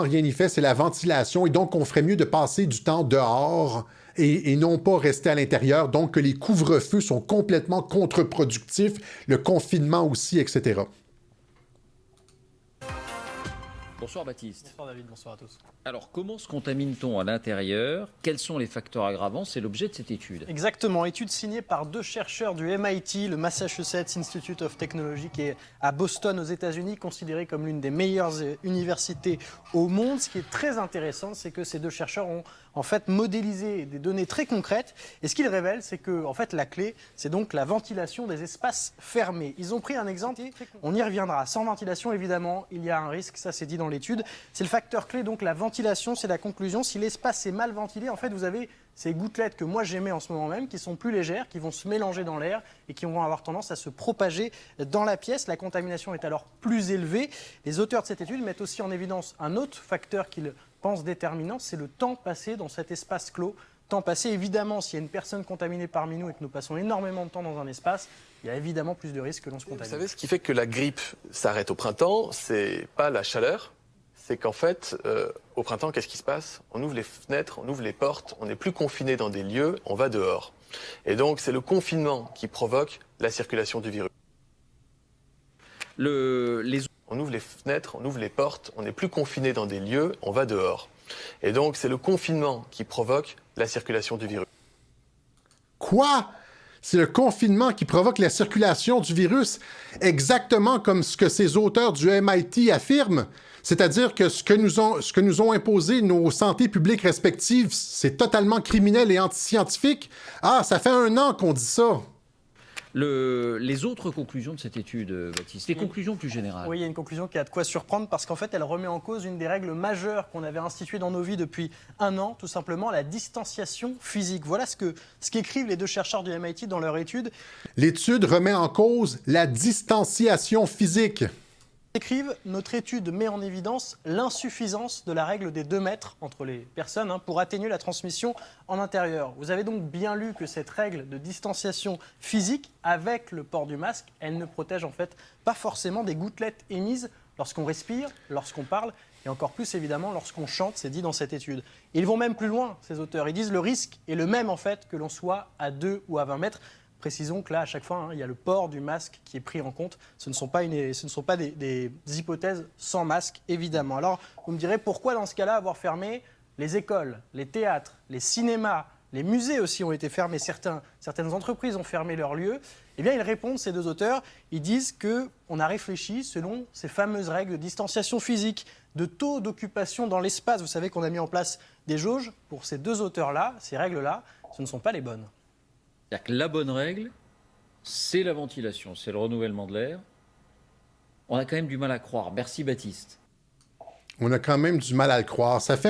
rien n'y fait, c'est la ventilation. Et donc, on ferait mieux de passer du temps dehors et non pas rester à l'intérieur. Donc, que les couvre-feux sont complètement contre-productifs, le confinement aussi, etc. Bonsoir Baptiste. Bonsoir David, bonsoir à tous. Alors, comment se contamine-t-on à l'intérieur? Quels sont les facteurs aggravants? C'est l'objet de cette étude. Exactement, étude signée par 2 chercheurs du MIT, le Massachusetts Institute of Technology, qui est à Boston aux États-Unis, considéré comme l'une des meilleures universités au monde. Ce qui est très intéressant, c'est que ces 2 chercheurs ont en fait modélisé des données très concrètes. Et ce qu'ils révèlent, c'est que en fait, la clé, c'est donc la ventilation des espaces fermés. Ils ont pris un exemple, on y reviendra. Sans ventilation, évidemment, il y a un risque, ça c'est dit dans l'étude. C'est le facteur clé, donc la ventilation, c'est la conclusion. Si l'espace est mal ventilé, en fait, vous avez ces gouttelettes que moi j'émets en ce moment même, qui sont plus légères, qui vont se mélanger dans l'air et qui vont avoir tendance à se propager dans la pièce. La contamination est alors plus élevée. Les auteurs de cette étude mettent aussi en évidence un autre facteur qu'ils pensent déterminant, c'est le temps passé dans cet espace clos. Temps passé, évidemment, s'il y a une personne contaminée parmi nous et que nous passons énormément de temps dans un espace, il y a évidemment plus de risques que l'on se contamine. Vous savez, ce qui fait que la grippe s'arrête au printemps, c'est pas la chaleur, c'est qu'en fait, au printemps, qu'est-ce qui se passe? On ouvre les fenêtres, on ouvre les portes, on n'est plus confiné dans des lieux, on va dehors. Et donc, c'est le confinement qui provoque la circulation du virus. On ouvre les fenêtres, on ouvre les portes, on n'est plus confiné dans des lieux, on va dehors. Et donc, c'est le confinement qui provoque la circulation du virus. Quoi? C'est le confinement qui provoque la circulation du virus, exactement comme ce que ces auteurs du MIT affirment. C'est-à-dire que ce que nous ont imposé nos santé publiques respectives, c'est totalement criminel et antiscientifique. Ah, ça fait 1 an qu'on dit ça. Les autres conclusions de cette étude, Baptiste, les conclusions plus générales. Oui, il y a une conclusion qui a de quoi surprendre parce qu'en fait, elle remet en cause une des règles majeures qu'on avait instituées dans nos vies depuis 1 an, tout simplement la distanciation physique. Voilà ce qu'écrivent les 2 chercheurs du MIT dans leur étude. L'étude remet en cause la distanciation physique. Écrivent, notre étude met en évidence l'insuffisance de la règle des 2 mètres entre les personnes pour atténuer la transmission en intérieur. Vous avez donc bien lu que cette règle de distanciation physique, avec le port du masque, elle ne protège en fait pas forcément des gouttelettes émises lorsqu'on respire, lorsqu'on parle, et encore plus évidemment lorsqu'on chante, c'est dit dans cette étude. Ils vont même plus loin, ces auteurs. Ils disent le risque est le même en fait que l'on soit à 2 ou à 20 mètres. Précisons que là, à chaque fois, il y a le port du masque qui est pris en compte. Ce ne sont pas des hypothèses sans masque, évidemment. Alors, vous me direz, pourquoi dans ce cas-là avoir fermé les écoles, les théâtres, les cinémas, les musées aussi ont été fermés, certaines entreprises ont fermé leurs lieux? Eh bien, ils répondent, ces 2 auteurs, ils disent qu'on a réfléchi selon ces fameuses règles de distanciation physique, de taux d'occupation dans l'espace. Vous savez qu'on a mis en place des jauges pour ces 2 auteurs-là, ces règles-là, ce ne sont pas les bonnes. C'est-à-dire que la bonne règle, c'est la ventilation, c'est le renouvellement de l'air. On a quand même du mal à croire. Merci Baptiste. On a quand même du mal à le croire. Ça fait